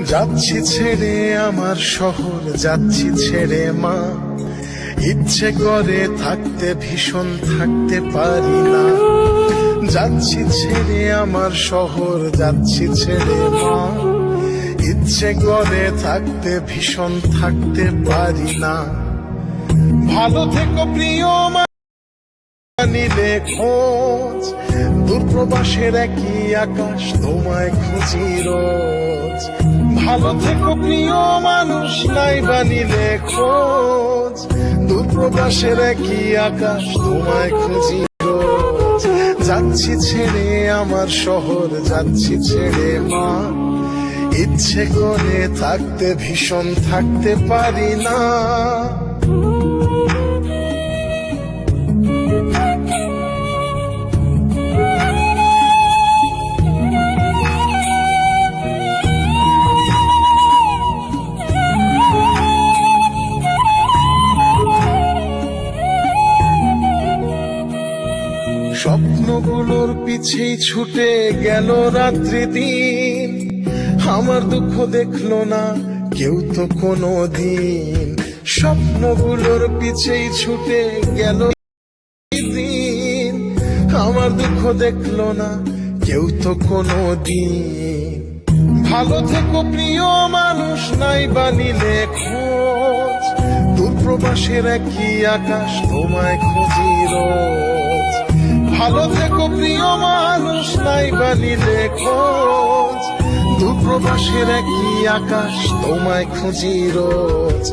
যাচ্ছি ছেড়ে আমার শহর, যাচ্ছি ছেড়ে মা। ইচ্ছে করে থাকতে ভীষণ, থাকতে পারি না। যাচ্ছি ছেড়ে আমার শহর, যাচ্ছি ছেড়ে মা। ইচ্ছে করে থাকতে ভীষণ, থাকতে পারি না। ভালো থেকো প্রিয় মা, নিলে খোঁজ। দূরপ্রবাসের একই আকাশ, তোমায় খুঁজি রোজ। ভালো থেকো প্রিয় মানুষ, নাই বানিলে খোঁজ। দূরপ্রবাসের একই আকাশ, তোমায় খুঁজি রোজ। যাচ্ছি ছেড়ে আমার শহর, যাচ্ছি ছেড়ে মা। ইচ্ছে করে থাকতে ভীষণ, থাকতে পারি না। স্বপ্নগুলোর পিছেই ছুটে গেল রাত্রি দিন। আমার দুঃখ দেখলো না কেউ তো কোনো দিন। স্বপ্নগুলোর পিছেই ছুটে গেল দিন। আমার দুঃখ দেখলো না কেউ তো কোনো দিন। ভালো থেকো প্রিয় মানুষ, নাই বানিলে খোঁজ। দূরপ্রবাসের একই আকাশ, তোমায় খুঁজি রোজ। ভালো থেকো প্রিয় মানুষ, নাই বানিলে খোঁজ। দূরপ্রবাসের একই আকাশ, তোমায় খুঁজি রোজ।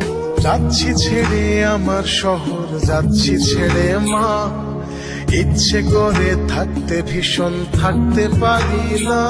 যাচ্ছি ছেড়ে আমার শহর, যাচ্ছি ছেড়ে মা। ইচ্ছে করে থাকতে ভীষণ, থাকতে পারি না।